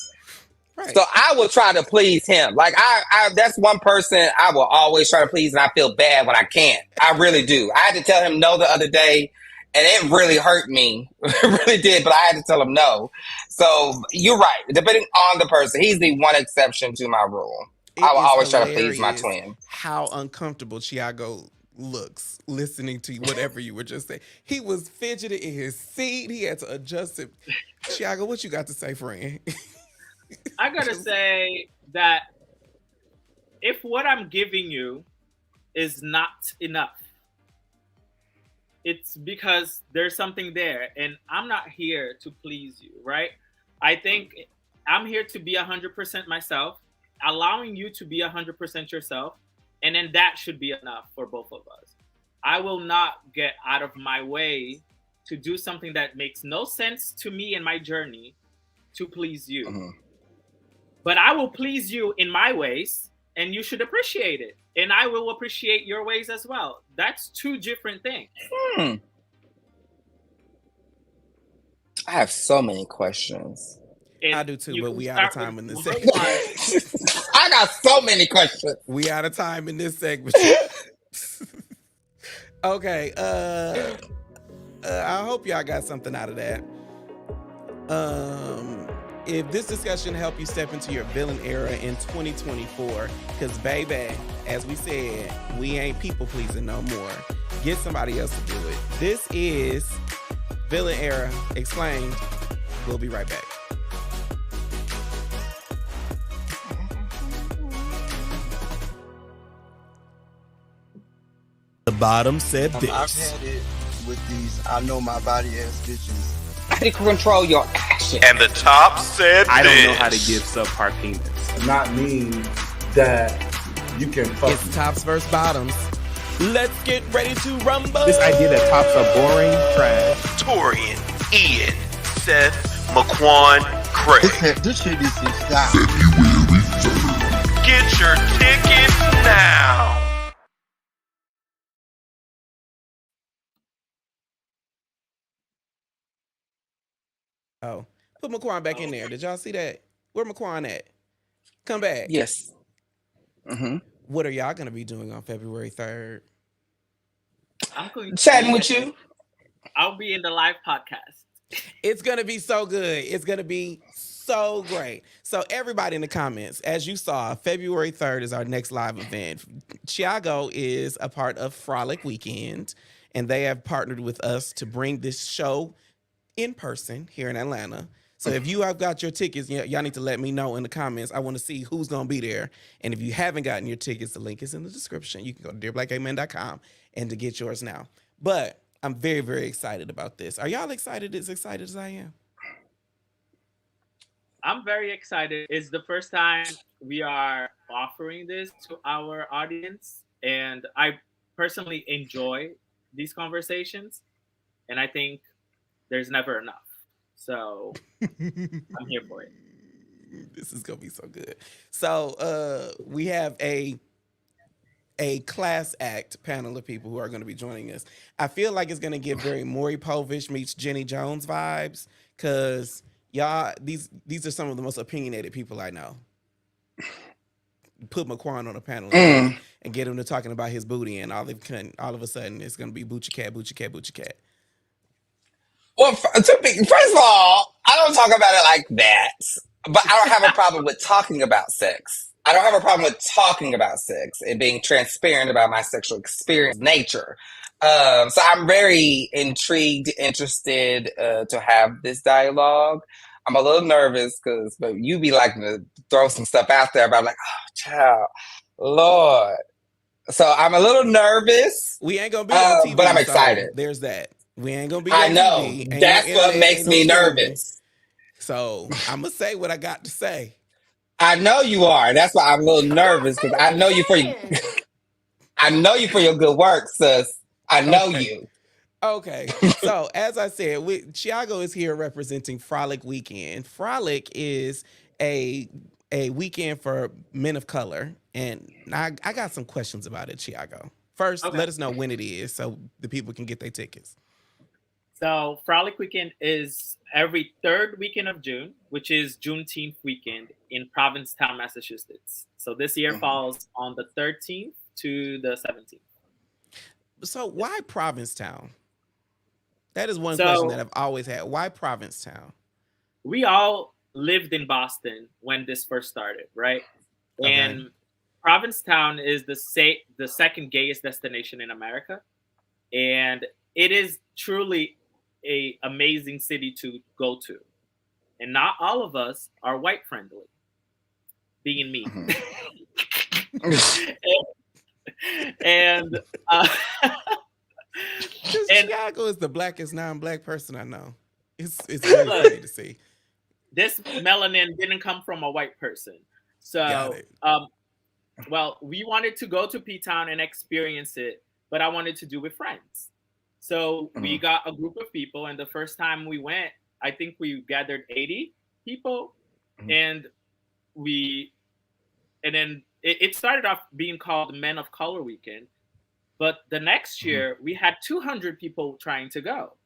Right. So I will try to please him. Like I that's one person I will always try to please, and I feel bad when I can't. I really do. I had to tell him no the other day, and it really hurt me. It really did, but I had to tell him no. So you're right. Depending on the person, he's the one exception to my rule. I will always try to please my twin. How uncomfortable Thiago looks listening to whatever you were just saying. He was fidgeting in his seat. He had to adjust it. Thiago, what you got to say, friend? I gotta say that if what I'm giving you is not enough, it's because there's something there, and I'm not here to please you, right? I think I'm here to be 100% myself, allowing you to be 100% yourself, and then that should be enough for both of us. I will not get out of my way to do something that makes no sense to me in my journey to please you. Mm-hmm. But I will please you in my ways, and you should appreciate it. And I will appreciate your ways as well. That's two different things. I have so many questions. And I do too, you but can we out of start time in this with segment. I got so many questions. We out of time in this segment. Okay. I hope y'all got something out of that. If this discussion helped you step into your villain era in 2024, because baby, as we said, we ain't people pleasing no more. Get somebody else to do it. This is Villian Era Explained. We'll be right back. The bottom said this. I've had it with these I know my body ass bitches. I can control your action. And the top said I don't know this. how to give subpar penis. Not mean that you can fuck It's me. tops versus bottoms. Let's get ready to rumble. This idea that tops are boring, trash. Torian, Ian, Seth, MaQuan, Craig. This shit is some style. Get your tickets now. Oh, put MaQuan back in there. Did y'all see that? Where MaQuan at? Come back. Yes. Mm-hmm. What are y'all going to be doing on February 3rd? I'm going Chatting with you. I'll be in the live podcast. It's going to be so good. It's going to be so great. So everybody in the comments, as you saw, February 3rd is our next live event. Thiago is a part of Frolic Weekend, and they have partnered with us to bring this show in person here in Atlanta. So if you have got your tickets, y'all need to let me know in the comments. I want to see who's going to be there. And if you haven't gotten your tickets, the link is in the description. You can go to dearblackgayman.com and to get yours now. But I'm very, very excited about this. Are y'all excited as I am? I'm very excited. It's the first time we are offering this to our audience. And I personally enjoy these conversations. And I think there's never enough. So I'm here for it. This is gonna be so good. So we have a class act panel of people who are going to be joining us. I feel like it's going to give very Maury Povich meets Jenny Jones vibes, because y'all, these are some of the most opinionated people I know. Put MaQuan on a panel and get him to talking about his booty, and all of a sudden it's going to be Boochie Cat, Boochie Cat, Boochie Cat. Well, first of all, I don't talk about it like that, but I don't have a problem with talking about sex. I don't have a problem with talking about sex and being transparent about my sexual experience nature. So I'm very intrigued, interested to have this dialogue. I'm a little nervous because you be liking to throw some stuff out there, but I'm like, oh, child, Lord. So I'm a little nervous. We ain't going to be on TV, but I'm excited. So there's that. We ain't going to be I on know. TV. That's what makes me nervous. So I'm going to say what I got to say. I know you are. That's why I'm a little nervous, because I know you for I know you for your good work, sis. I know you. Okay. So as I said, Thiago is here representing Frolic Weekend. Frolic is a weekend for men of color, and I got some questions about it, Thiago. First, let us know when it is so the people can get their tickets. So Frolic Weekend is every third weekend of June, which is Juneteenth weekend in Provincetown, Massachusetts. So this year falls on the 13th to the 17th. So why Provincetown? That is one question that I've always had. Why Provincetown? We all lived in Boston when this first started, right? Okay. And Provincetown is the second gayest destination in America, and it is truly a amazing city to go to. And not all of us are white friendly, being me. and uh, and Thiago is the blackest non-black person I know. It's very funny to see. This melanin didn't come from a white person. So, well, we wanted to go to P-Town and experience it, but I wanted to do with friends. So we got a group of people, and the first time we went, I think we gathered 80 people, and then it started off being called Men of Color Weekend, but the next year we had 200 people trying to go,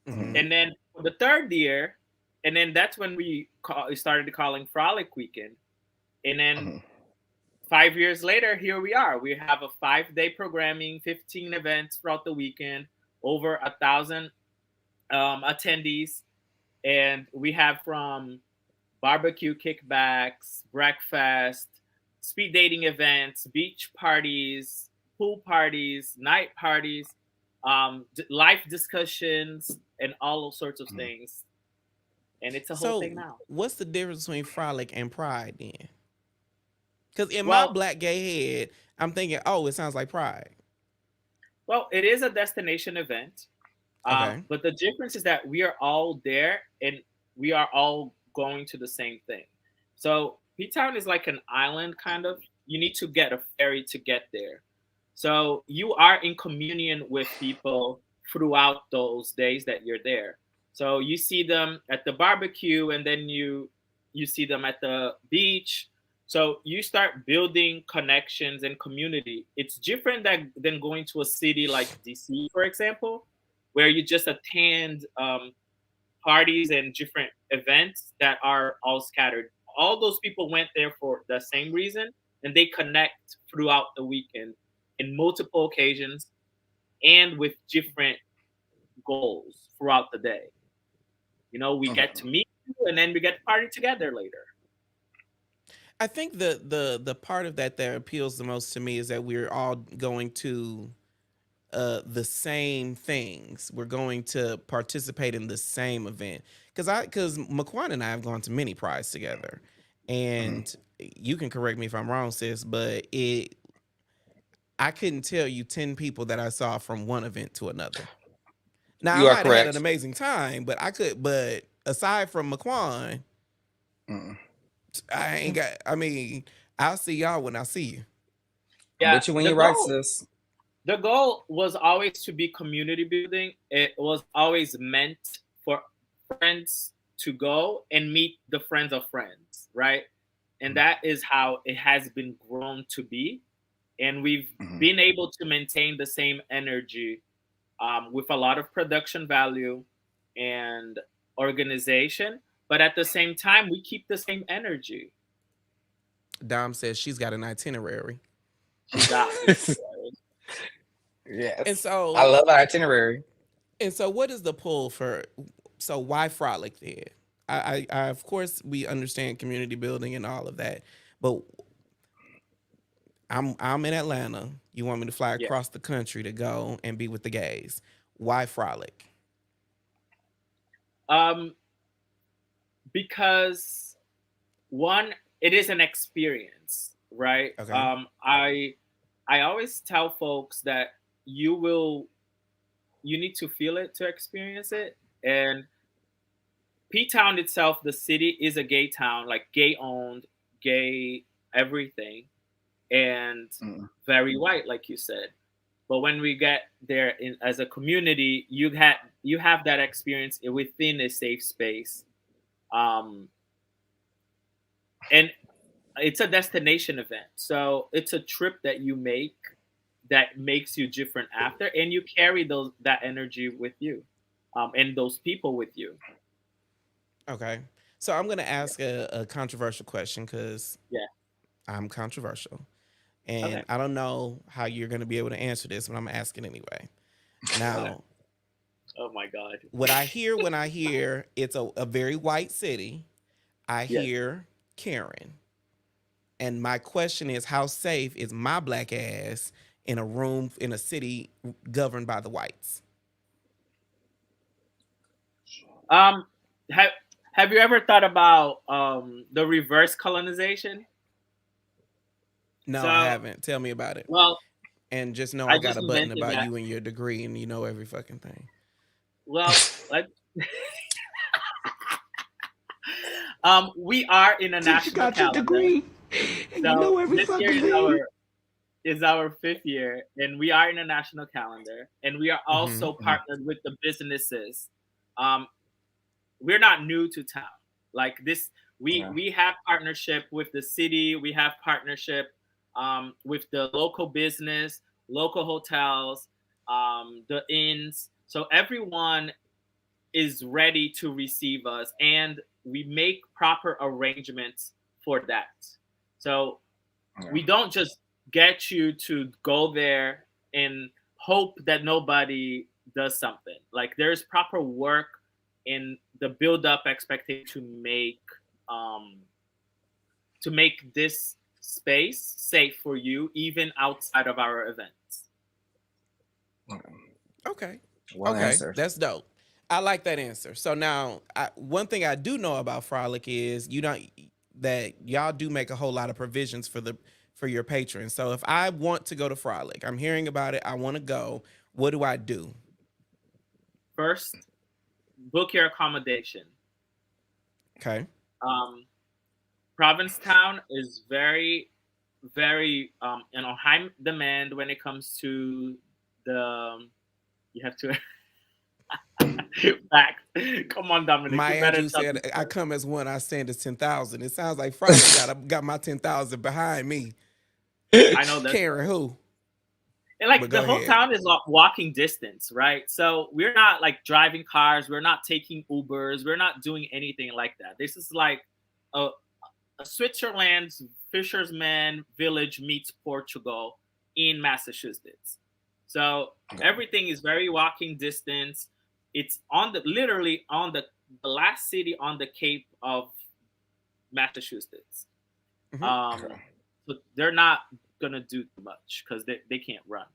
and then the third year, and then that's when we started calling Frolic Weekend, and then 5 years later, here we are. We have a 5-day programming, 15 events throughout the weekend, over 1,000 attendees, and we have from barbecue kickbacks, breakfast, speed dating events, beach parties, pool parties, night parties, life discussions, and all sorts of things. And it's a whole thing now. What's the difference between Frolic and Pride then? Because in my black gay head, I'm thinking, oh, it sounds like Pride. Well, it is a destination event. But the difference is that we are all there and we are all going to the same thing. So P-Town is like an island kind of. You need to get a ferry to get there. So you are in communion with people throughout those days that you're there. So you see them at the barbecue, and then you see them at the beach. So you start building connections and community. It's different than going to a city like DC, for example, where you just attend parties and different events that are all scattered. All those people went there for the same reason, and they connect throughout the weekend in multiple occasions and with different goals throughout the day. You know, we get to meet you, and then we get to party together later. I think the part of that appeals the most to me is that we're all going to the same things. We're going to participate in the same event. Because MaQuan and I have gone to many prides together, and you can correct me if I'm wrong, sis, but I couldn't tell you 10 people that I saw from one event to another. Now, You I are might have correct. had an amazing time, but aside from MaQuan, I'll see y'all when I see you. Yeah, Bet you when you're right, sis. The goal was always to be community building. It was always meant for friends to go and meet the friends of friends, right? And that is how it has been grown to be. And we've been able to maintain the same energy with a lot of production value and organization. But at the same time, we keep the same energy. Dom says she's got an itinerary. Yes. And so I love our itinerary. And so what is the pull for, so why Frolic then? I of course we understand community building and all of that, but I'm in Atlanta. You want me to fly across the country to go and be with the gays. Why Frolic? Because one, it is an experience, right? Okay. I always tell folks that you need to feel it to experience it. And P-Town itself, the city, is a gay town, like gay owned, gay everything, and very white, like you said. But when we get there as a community, you have that experience within a safe space, and it's a destination event. So it's a trip that you make that makes you different after, and you carry that energy with you, and those people with you. Okay. So I'm going to ask a controversial question because I'm controversial. And I don't know how you're going to be able to answer this, but I'm asking anyway. Now, oh my God. What I hear when I hear it's a very white city, I hear Karen. And my question is, how safe is my black ass in a room in a city governed by the whites? Have Have you ever thought about the reverse colonization? No, So, I haven't. Tell me about it. well, And just know I I got just a button invented about that. you and your degree, and you know every fucking thing. Well, like, we are in a Since you national got your calendar. degree and you So know every this year fucking is our 5th year, and we are in a national calendar, and we are also partnered with the businesses. We're not new to town. Like this, we have partnership with the city. We have partnership with the local business, local hotels, the inns. So everyone is ready to receive us, and we make proper arrangements for that. So we don't just get you to go there and hope that nobody does something. Like there's proper work in the build-up expectation to make this space safe for you, even outside of our events. Okay. Well okay, answered. that's dope. I like that answer. So now, one thing I do know about Frolic is that y'all do make a whole lot of provisions for your patrons. So if I want to go to Frolic, I'm hearing about it, I want to go. What do I do? First, book your accommodation. Okay. Provincetown is very, very high demand when it comes to the. You have to. Back. Come on, Dominic. My Andrew said, "I come as one. I stand as 10,000." It sounds like Frolic got my 10,000 behind me. I know that. Karen, who? And like the whole town is walking distance, right? So we're not like driving cars. We're not taking Ubers. We're not doing anything like that. This is like a Switzerland's fisherman village meets Portugal in Massachusetts. So everything is very walking distance. It's literally on the last city on the Cape of Massachusetts. So they're not gonna do too much because they can't run.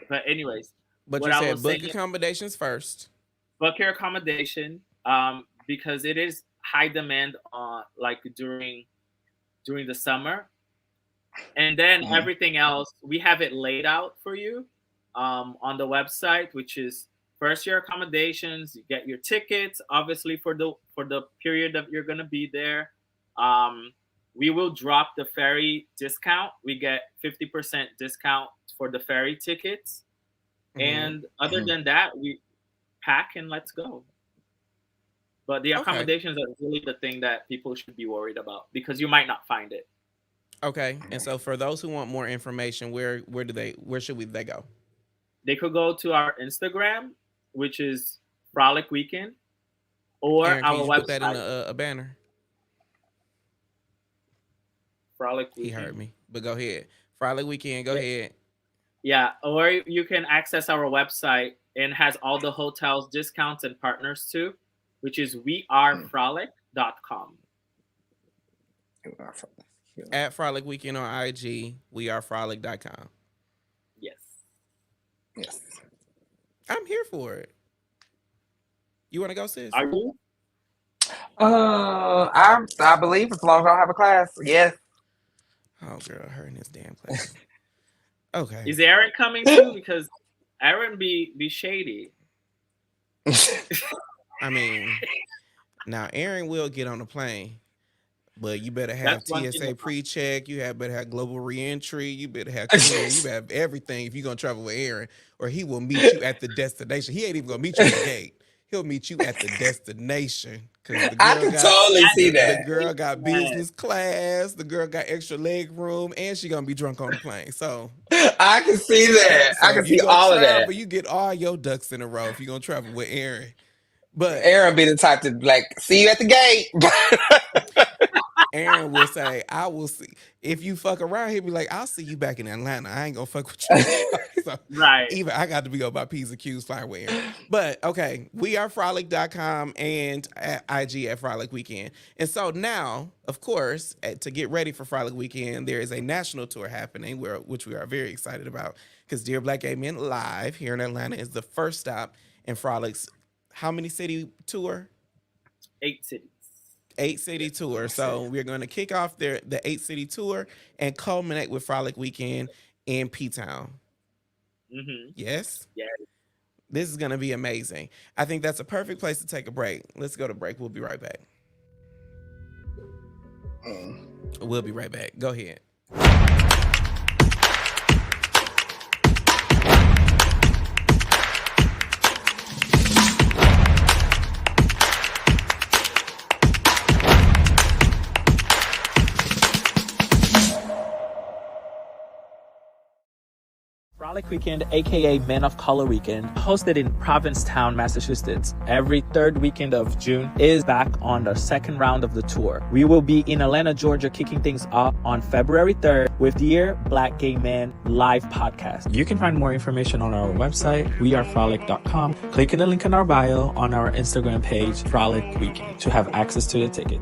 But anyways, but you said book accommodations first. Book your accommodation because it is high demand like during the summer, and then everything else we have it laid out for you on the website, which is first your accommodations. You get your tickets, obviously for the period that you're gonna be there. We will drop the ferry discount. We get 50% discount for the ferry tickets. And other than that, we pack and let's go. But the accommodations are really the thing that people should be worried about because you might not find it. Okay. And so for those who want more information, where should they go? They could go to our Instagram, which is Frolic Weekend, or Aaron, our website. Put that in a banner. Frolic Weekend. He heard me, but go ahead. Frolic Weekend, go ahead. Yeah, or you can access our website and has all the hotels discounts and partners too, which is wearefrolic.com. At Frolic Weekend on IG, wearefrolic.com. Yes. I'm here for it. You want to go, sis? Are you? I believe as long as I don't have a class, yes. Oh, girl, her in this damn class. Okay. Is Aaron coming too? Because Aaron be shady. I mean, now Aaron will get on the plane, but you better have TSA pre-check. You better have global reentry. You better have clear. You better have everything if you're gonna travel with Aaron, or he will meet you at the destination. He ain't even gonna meet you at the gate. He'll meet you at the destination. I can totally see that. The girl got business class. The girl got extra leg room, and she gonna be drunk on the plane. So I can see that. So I can see all of that. But you get all your ducks in a row if you're gonna travel with Aaron. But Aaron be the type to like see you at the gate. Aaron will say, I will see. If you fuck around, he'll be like, I'll see you back in Atlanta. I ain't gonna fuck with you. So, Right. even I got to be on my P's and Q's flying with Aaron. But okay, we are frolic.com and at IG at Frolic Weekend. And so now, of course, to get ready for Frolic Weekend, there is a national tour happening, which we are very excited about, because Dear Black Gay Men Live here in Atlanta is the first stop in Frolic's how many city tour? 8 cities. 8 city tour. So we're going to kick off the 8 city tour and culminate with Frolic Weekend in P-Town. Mm-hmm. Yes? Yes. This is going to be amazing. I think that's a perfect place to take a break. Let's go to break. We'll be right back. We'll be right back. Go ahead. Frolic Weekend, aka Men of Color Weekend, hosted in Provincetown, Massachusetts. Every third weekend of June is back on the second round of the tour. We will be in Atlanta, Georgia, kicking things off on February 3rd with Dear Black Gay Men live podcast. You can find more information on our website, wearefrolic.com. Click in the link in our bio on our Instagram page, Frolic Weekend, to have access to the ticket.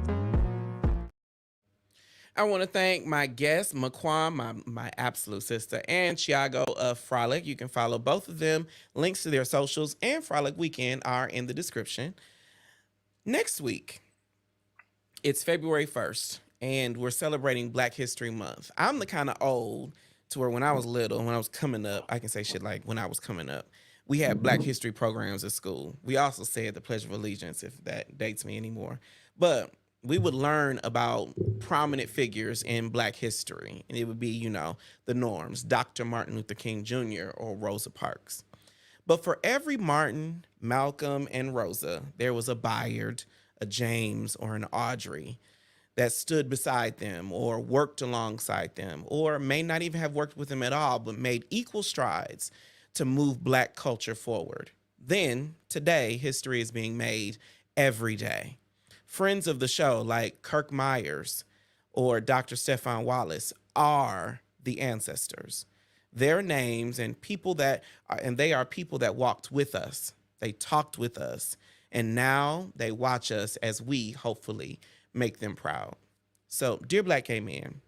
I want to thank my guest, MaQuan, my absolute sister, and Thiago of Frolic. You can follow both of them. Links to their socials and Frolic Weekend are in the description. Next week, it's February 1st, and we're celebrating Black History Month. I'm the kind of old to where when I was little, when I was coming up, I can say shit like when I was coming up, we had Black History programs at school. We also said the Pledge of Allegiance, if that dates me anymore. But we would learn about prominent figures in Black history. And it would be, the norms, Dr. Martin Luther King Jr. or Rosa Parks. But for every Martin, Malcolm, and Rosa, there was a Bayard, a James, or an Audrey that stood beside them or worked alongside them, or may not even have worked with them at all, but made equal strides to move Black culture forward. Then, today, history is being made every day. Friends of the show like Kirk Myers or Dr. Stefan Wallace are the ancestors. Their names and they are people that walked with us. They talked with us. And now they watch us as we hopefully make them proud. So, dear Black Gay Men,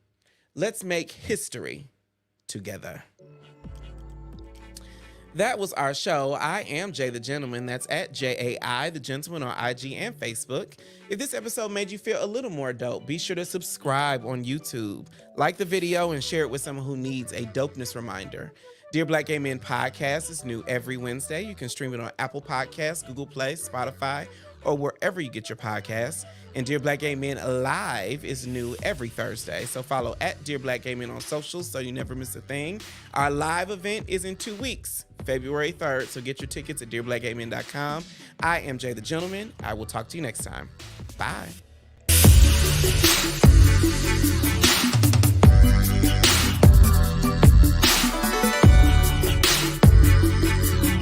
let's make history together. That was our show. I am Jay the Gentleman. That's at JAI the Gentleman on IG and Facebook. If this episode made you feel a little more dope, be sure to subscribe on YouTube, like the video, and share it with someone who needs a dopeness reminder. Dear Black Gay Men podcast is new every Wednesday. You can stream it on Apple Podcasts, Google Play, Spotify, or wherever you get your podcasts. And Dear Black Gay Men Live is new every Thursday. So follow at Dear Black Gay Men on socials so you never miss a thing. Our live event is in 2 weeks, February 3rd. So get your tickets at dearblackgaymen.com. I am Jay the Gentleman. I will talk to you next time. Bye.